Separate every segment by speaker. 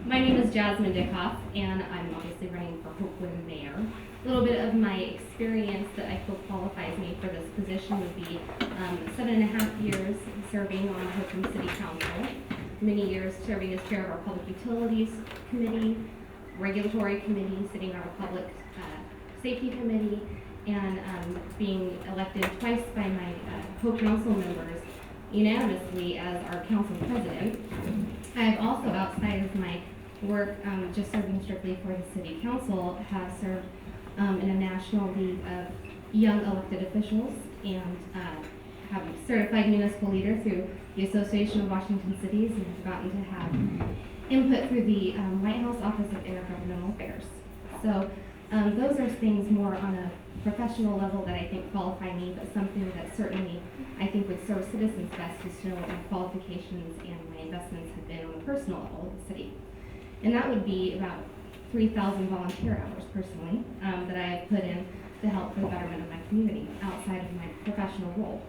Speaker 1: My name is Jasmine Dickhoff, and I'm obviously running for Hoquiam Mayor. A little bit of my experience that I feel qualifies me for this position would be 7.5 years serving on Hoquiam City Council, many years serving as chair of our Public Utilities Committee, Regulatory Committee, sitting on our Public Safety Committee, and being elected twice by my co-council members unanimously as our council president. I have also, outside of my work, just serving strictly for the city council, have served in a national league of young elected officials and have a certified municipal leader through the Association of Washington Cities, and have gotten to have input through the White House Office of Intergovernmental Affairs. So those are things more on a professional level that I think qualify me, but something that certainly I think would serve citizens best is to know what my qualifications and my investments have been on a personal level with the city. And that would be about 3,000 volunteer hours personally that I have put in to help for the betterment of my community outside of my professional role.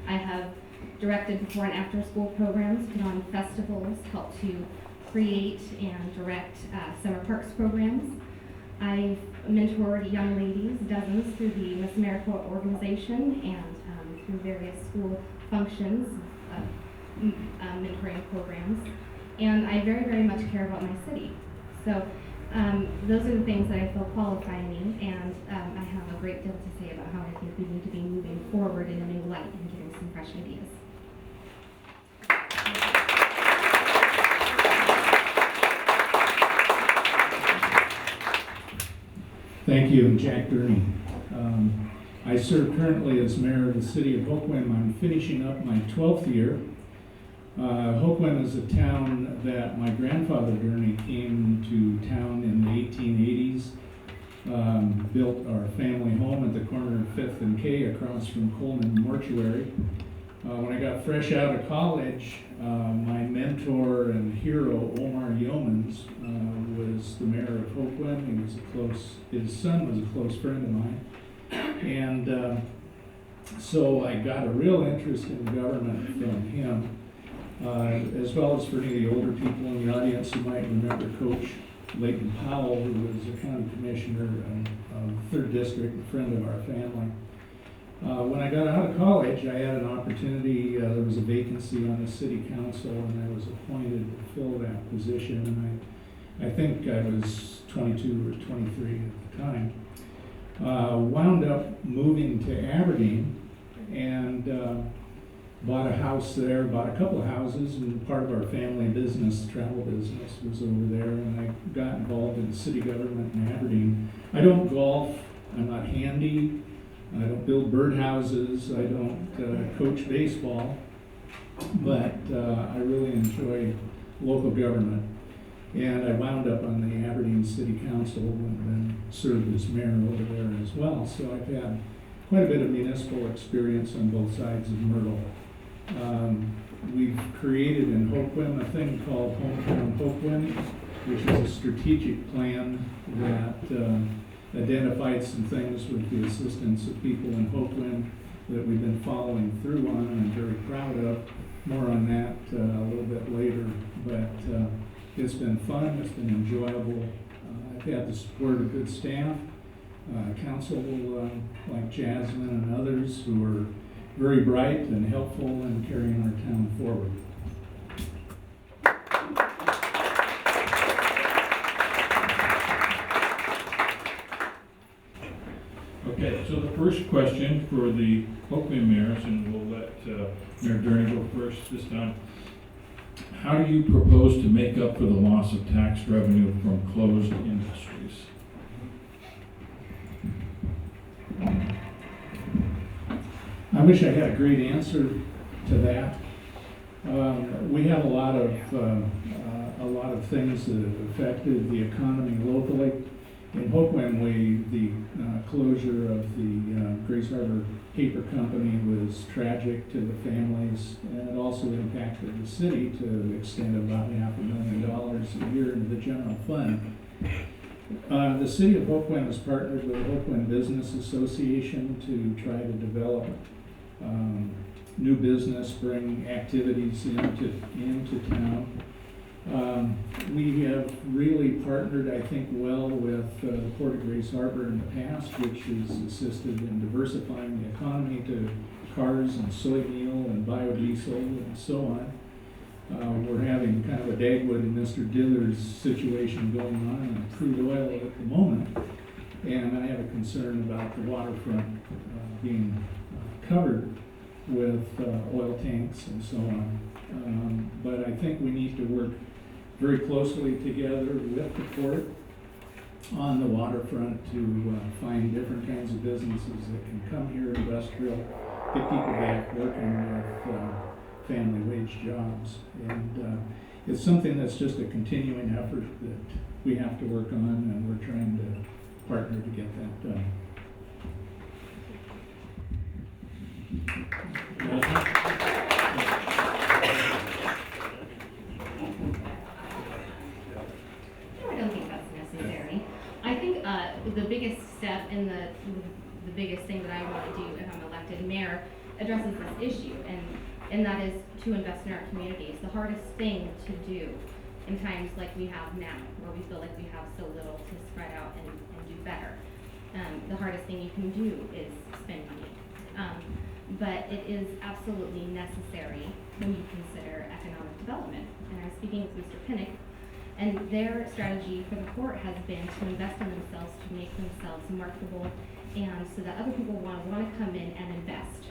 Speaker 1: I have directed before and after school programs, put on festivals, helped to create and direct summer parks programs. I've mentored young ladies, dozens, through the Miss America organization and through various school functions, mentoring programs. And I very, very much care about my city. So those are the things that I feel qualify me, and I have a great deal to say about how I think we need to be moving forward in a new light and getting some fresh ideas.
Speaker 2: Thank you, Jack Gurney. I serve currently as mayor of the city of Hoquiam. I'm finishing up my 12th year. Hoquiam is a town that my grandfather Gurney came to town in the 1880s, built our family home at the corner of 5th and K across from Coleman Mortuary. When I got fresh out of college, my mentor and hero, Omar Yeomans, was the mayor of Hoquiam. His son was a close friend of mine. And so I got a real interest in government from him, as well as for any of the older people in the audience who might remember Coach Leighton Powell, who was a county commissioner of 3rd District, a friend of our family. When I got out of college, I had an opportunity, there was a vacancy on the city council, and I was appointed to fill that position. And I think I was 22 or 23 at the time. Wound up moving to Aberdeen and bought a house there, bought a couple of houses, and part of our family business, travel business, was over there, and I got involved in city government in Aberdeen. I don't golf, I'm not handy, I don't build birdhouses, I don't coach baseball, but I really enjoy local government. And I wound up on the Aberdeen City Council and then served as mayor over there as well. So I've had quite a bit of municipal experience on both sides of Myrtle. We've created in Hoquiam a thing called Hometown Hoquiam, which is a strategic plan that identified some things with the assistance of people in Hoquiam that we've been following through on, and I'm very proud of. More on that a little bit later, but it's been fun, it's been enjoyable. I've had the support of good staff, council like Jasmine and others who are very bright and helpful in carrying our town forward.
Speaker 3: Okay, so the first question for the Hoquiam mayors, and we'll let Mayor Gurney go first this time. How do you propose to make up for the loss of tax revenue from closed industries?
Speaker 2: I wish I had a great answer to that. We have a lot of things that have affected the economy locally. In Hoquiam, the closure of the Grace Harbor Paper Company was tragic to the families, and it also impacted the city to the extent of about $500,000 a year into the general fund. The city of Hoquiam has partnered with the Hoquiam Business Association to try to develop new business, bring activities into town. We have really partnered, I think, well with the Port of Grace Harbor in the past, which has assisted in diversifying the economy to cars and soy meal and biodiesel and so on. We're having kind of a Dagwood and Mr. Dithers situation going on crude oil at the moment. And I have a concern about the waterfront being covered with oil tanks and so on. But I think we need to work very closely together with the port on the waterfront to find different kinds of businesses that can come here, industrial, get people back working with family wage jobs. And it's something that's just a continuing effort that we have to work on, and we're trying to partner to get that done.
Speaker 1: No, I don't think that's necessary. I think the biggest step and the biggest thing that I want to do if I'm elected mayor addresses this issue, and that is to invest in our communities. The hardest thing to do in times like we have now, where we feel like we have so little to spread out and do better. The hardest thing you can do is spend money. But it is absolutely necessary when you consider economic development. And I was speaking with Mr. Pinnock, and their strategy for the port has been to invest in themselves, to make themselves marketable, and so that other people want to come in and invest.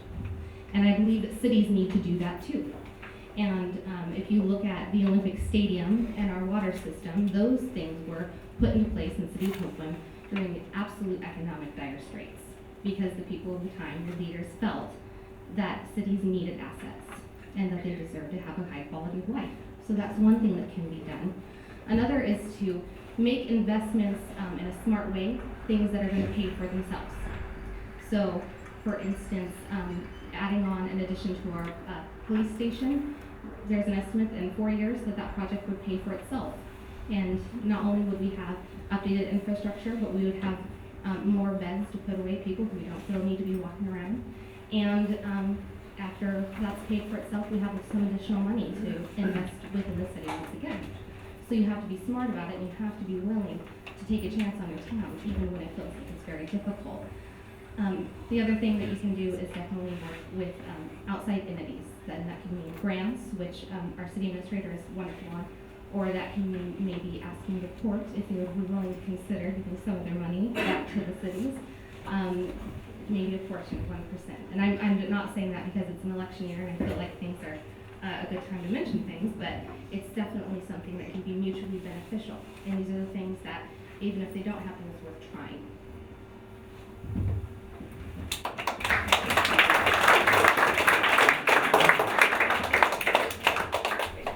Speaker 1: And I believe that cities need to do that too. And if you look at the Olympic Stadium and our water system, those things were put into place in the city of Hoquiam during absolute economic dire straits, because the people of the time, the leaders, felt that cities needed assets and that they deserved to have a high quality of life. So that's one thing that can be done. Another is to make investments in a smart way, things that are going to pay for themselves. So, for instance, adding on in addition to our police station, there's an estimate that in 4 years that project would pay for itself. And not only would we have updated infrastructure, but we would have more beds to put away people who we don't feel need to be walking around. And after that's paid for itself, we have some additional money to invest within the city once again. So you have to be smart about it, and you have to be willing to take a chance on your town, even when it feels like it's very difficult. The other thing that you can do is definitely work with outside entities. Then that can mean grants, which our city administrator is wonderful on, or that can mean maybe asking the port if they would be willing to consider giving some of their money back to the cities, maybe a portion of 1%. And I'm not saying that because it's an election year and I feel like things are a good time to mention things, but it's definitely something that can be mutually beneficial. And these are the things that, even if they don't happen, it's worth trying.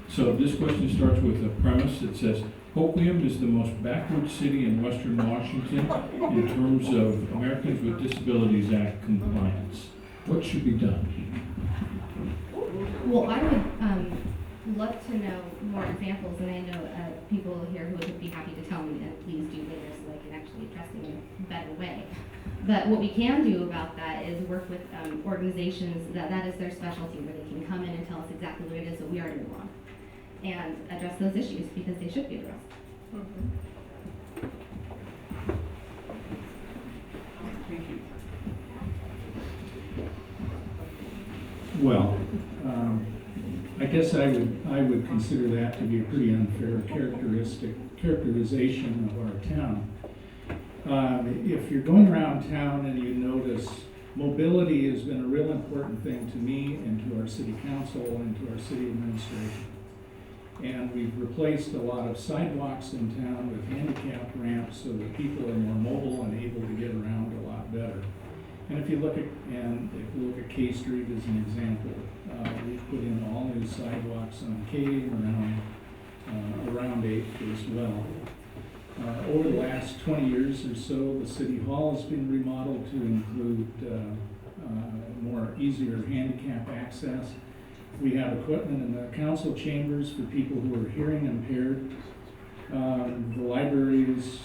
Speaker 3: So this question starts with a premise that says, Hoquiam is the most backward city in Western Washington in terms of Americans with Disabilities Act compliance. What should be done?
Speaker 1: Well, I would love to know more examples, and I know people here who would be happy to tell me, and please do later so I can actually address them in a better way. But what we can do about that is work with organizations that is their specialty, where they can come in and tell us exactly what it is that we are doing wrong, and address those issues because they should be addressed.
Speaker 4: Thank you.
Speaker 2: Well, I guess I would consider that to be a pretty unfair characterization of our town. If you're going around town and you notice, mobility has been a real important thing to me and to our city council and to our city administration. And we've replaced a lot of sidewalks in town with handicap ramps so that people are more mobile and able to get around a lot better. And if you look at K Street as an example, we've put in all new sidewalks on K and around 8th as well. Over the last 20 years or so, the city hall has been remodeled to include more easier handicap access. We have equipment in the council chambers for people who are hearing impaired. The library is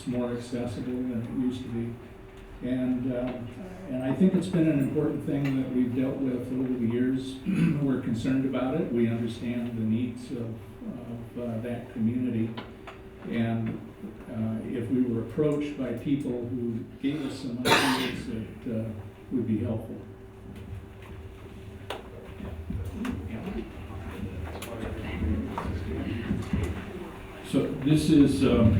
Speaker 2: more accessible than it used to be. And I think it's been an important thing that we've dealt with over the years. We're concerned about it. We understand the needs of that community. And if we were approached by people who gave us some ideas, it would be helpful.
Speaker 3: So this is a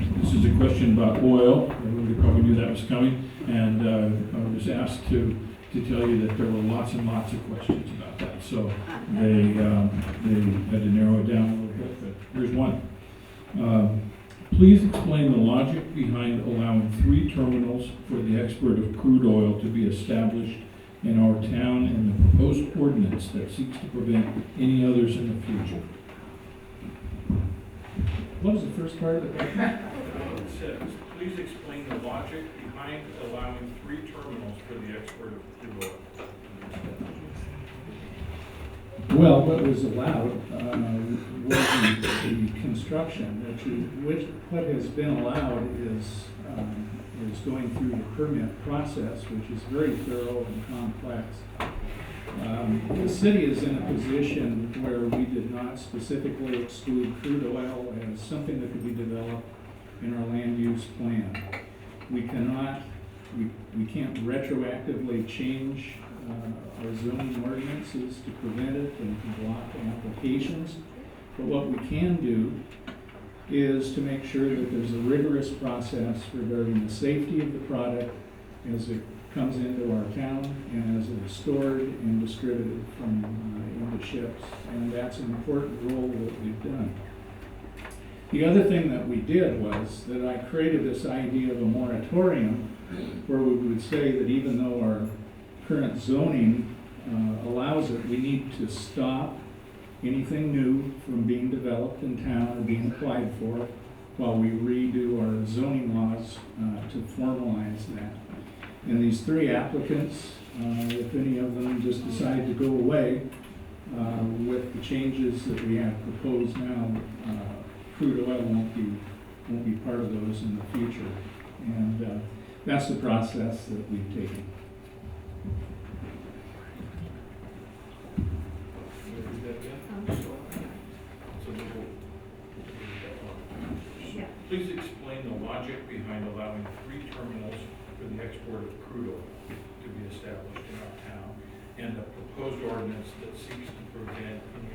Speaker 3: question about oil. Everybody probably knew that was coming, and I was asked to tell you that there were lots and lots of questions about that. So they had to narrow it down a little bit, but here's one. Please explain the logic behind allowing 3 terminals for the export of crude oil to be established in our town and the proposed ordinance that seeks to prevent any others in the future.
Speaker 2: What was the first part of the question?
Speaker 3: It says, please explain the logic behind allowing 3 terminals for the export of crude oil.
Speaker 2: Well, what was allowed was the construction, what has been allowed is going through the permit process, which is very thorough and complex. The city is in a position where we did not specifically exclude crude oil as something that could be developed in our land use plan. We can't retroactively change our zoning ordinances to prevent it and to block applications. But what we can do is to make sure that there's a rigorous process regarding the safety of the product as it comes into our town and as it is stored and distributed from into ships. And that's an important role that we've done. The other thing that we did was that I created this idea of a moratorium where we would say that even though our current zoning allows it, we need to stop anything new from being developed in town or being applied for while we redo our zoning laws to formalize that. And these 3 applicants, if any of them just decide to go away with the changes that we have proposed now, crude oil won't be part of those in the future. And that's the process that we've taken.
Speaker 1: Yeah.
Speaker 3: Please explain the logic behind allowing 3 terminals for the export of crude oil to be established in our town and a proposed ordinance that seeks to prevent any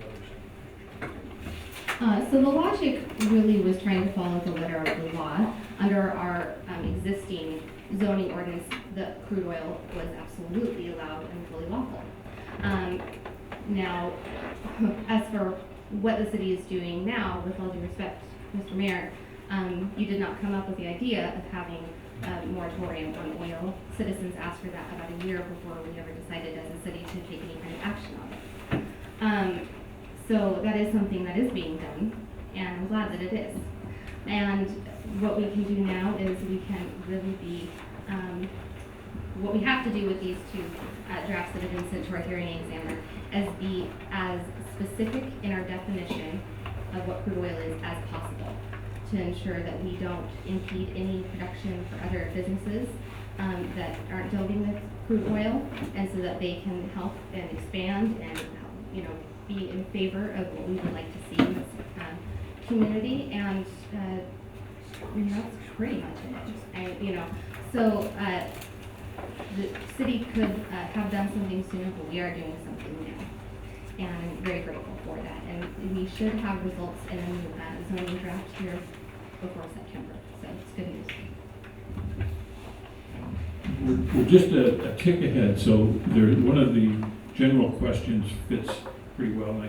Speaker 3: others.
Speaker 1: So the logic really was trying to follow the letter of the law. Under our existing zoning ordinance, the crude oil was absolutely allowed and fully lawful. Now, as for what the city is doing now, with all due respect, Mr. Mayor, you did not come up with the idea of having a moratorium on oil. Citizens asked for that about a year before we ever decided as a city to take any kind of action on it. So that is something that is being done, and I'm glad that it is. And what we can do now is we can really be, what we have to do with these 2 drafts that have been sent to our hearing examiner is be as specific in our definition of what crude oil is as possible to ensure that we don't impede any production for other businesses that aren't dealing with crude oil, and so that they can help and expand and help, be in favor of what we would like to see in this community. And that's pretty much it. So the city could have done something sooner, but we are doing something now, and I'm very grateful for that. And we should have results in a zoning draft here before September, so it's good news.
Speaker 3: We're just a tick ahead, so one of the general questions fits pretty well, and I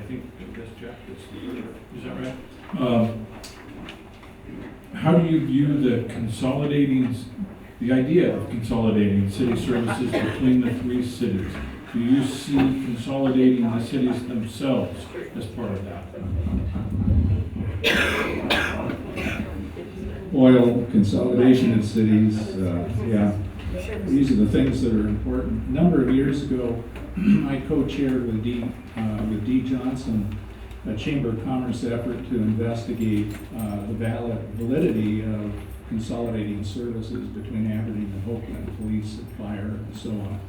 Speaker 3: guess Jack is that right? How do you view the idea of consolidating city services between the 3 cities? Do you see consolidating the cities themselves as part of that?
Speaker 2: Oil, consolidation of cities, these are the things that are important. A number of years ago, I co-chaired with D. Johnson a Chamber of Commerce effort to investigate the validity of consolidating services between Aberdeen and Hoquiam, police and fire and so on.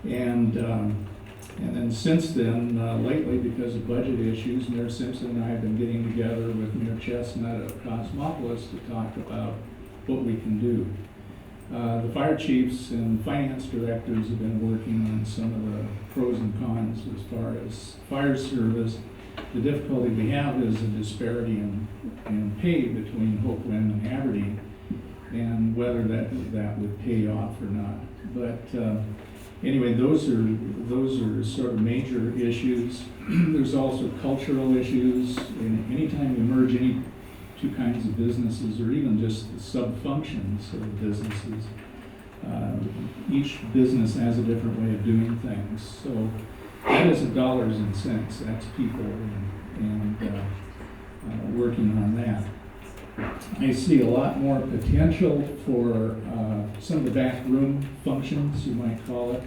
Speaker 2: And then since then, lately, because of budget issues, Mayor Simpson and I have been getting together with Mayor Chestnut of Cosmopolis to talk about what we can do. The fire chiefs and finance directors have been working on some of the pros and cons as far as fire service. The difficulty we have is a disparity in pay between Hoquiam and Aberdeen, and whether that would pay off or not. But anyway, those are sort of major issues. There's also cultural issues. And anytime you merge any two kinds of businesses, or even just the sub-functions of businesses, each business has a different way of doing things. So that isn't dollars and cents. That's people and working on that. I see a lot more potential for some of the backroom functions, you might call it,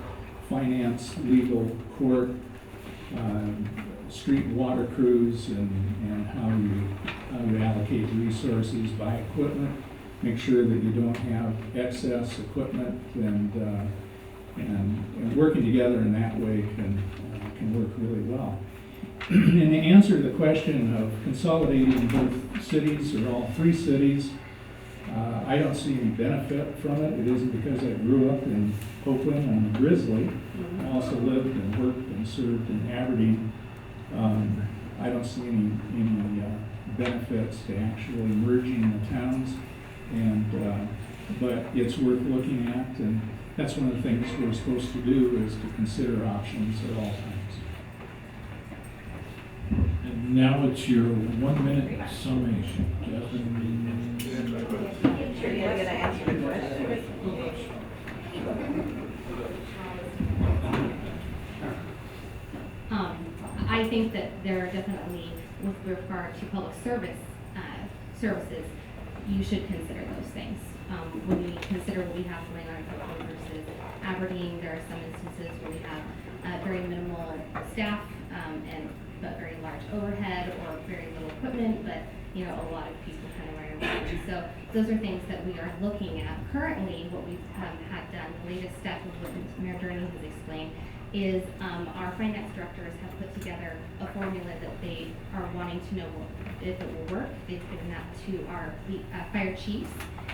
Speaker 2: finance, legal, court, street and water crews, and how you allocate resources, buy equipment, make sure that you don't have excess equipment, and working together in that way can work really well. And to answer the question of consolidating both cities or all three cities, I don't see any benefit from it. It isn't because I grew up in Hoquiam and Grizzly. I also lived and worked and served in Aberdeen. I don't see any benefits to actually merging the towns, but it's worth looking at, and that's one of the things we're supposed to do, is to consider options at all times.
Speaker 3: And now it's your 1 minute summation. Jasmine.
Speaker 5: Sure, you're gonna answer the question.
Speaker 1: I think that there are definitely, with regard to public services, you should consider those things. When you consider what we have going on in Hoquiam versus Aberdeen, there are some instances where we have very minimal staff but very large overhead, or very little equipment, but a lot of people kind of running around. So those are things that we are looking at. Currently, what we've had done, the latest step of what Mayor Durney has explained, is our finance directors have put together a formula that they are wanting to know if it will work. They've given that to our fire chiefs,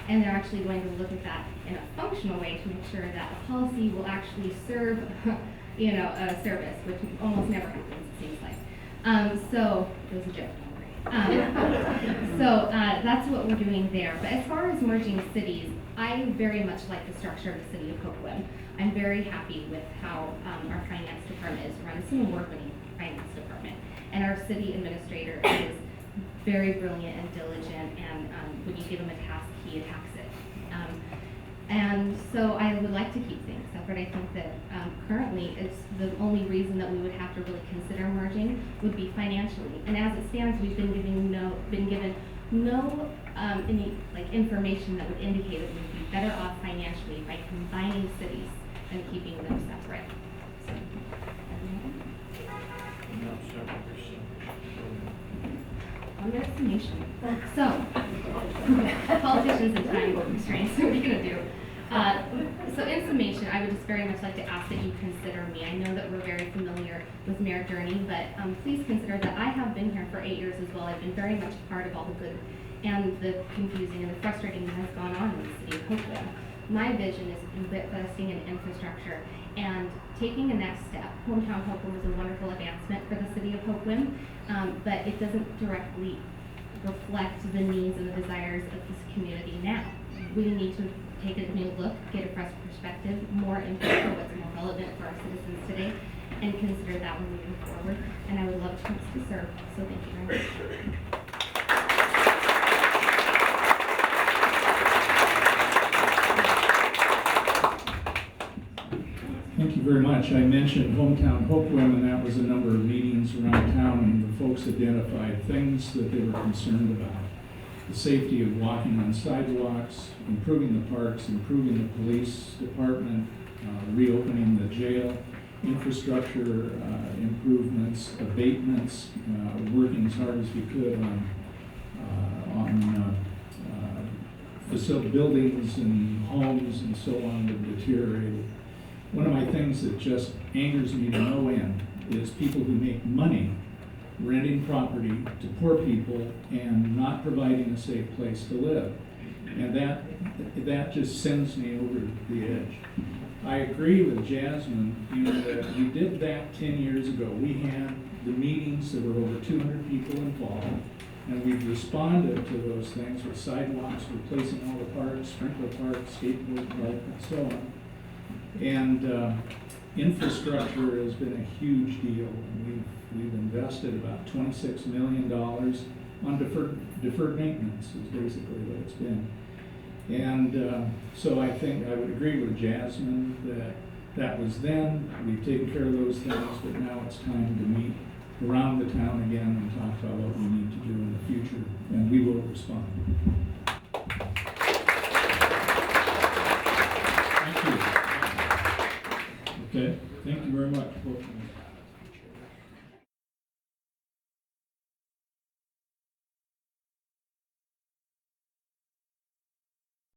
Speaker 1: and they're actually going to look at that in a functional way to make sure that a policy will actually serve a service, which almost never happens, it seems like. So it was a joke, don't worry. So that's what we're doing there. But as far as merging cities, I very much like the structure of the city of Hoquiam. I'm very happy with how our finance department is run. It's an award-winning finance department, and our city administrator is very brilliant and diligent. And when you give him a task, he attacks it. And so I would like to keep things separate. I think that currently it's the only reason that we would have to really consider merging would be financially. And as it stands, we've been given no any information that would indicate that we'd be better off financially by combining cities than keeping them separate. So, one minute summation. So, politicians and time constraints, what are you going to do? So in summation, I would just very much like to ask that you consider me. I know that we're very familiar with Mayor Durney, but please consider that I have been here for 8 years as well. I've been very much a part of all the good and the confusing and the frustrating that has gone on in the city of Hoquiam. My vision is investing in infrastructure and taking a next step. Hometown Hoquiam is a wonderful advancement for the city of Hoquiam, but it doesn't directly reflect the needs and the desires of this community now. We need to take a new look, get a fresh perspective, more input for what's more relevant for our citizens today, and consider that when moving forward. And I would love a chance to serve, so thank you very much.
Speaker 2: Thank you very much. I mentioned Hometown Hoquiam, and that was a number of meetings around town, and the folks identified things that they were concerned about. The safety of walking on sidewalks, improving the parks, improving the police department, reopening the jail, infrastructure improvements, abatements, working as hard as we could on buildings and homes and so on have deteriorated. One of my things that just angers me to no end is people who make money renting property to poor people and not providing a safe place to live. And that just sends me over the edge. I agree with Jasmine, that we did that 10 years ago. We had the meetings, there were over 200 people involved, and we've responded to those things with sidewalks, replacing all the parks, sprinkler parks, skateboard park, and so on. And infrastructure has been a huge deal. We've invested about $26 million on deferred maintenance is basically what it's been. And so I think I would agree with Jasmine that was then, we've taken care of those things, but now it's time to meet around the town again and talk about what we need to do in the future, and we will respond.
Speaker 3: Thank you. Okay, thank you very much, both of you.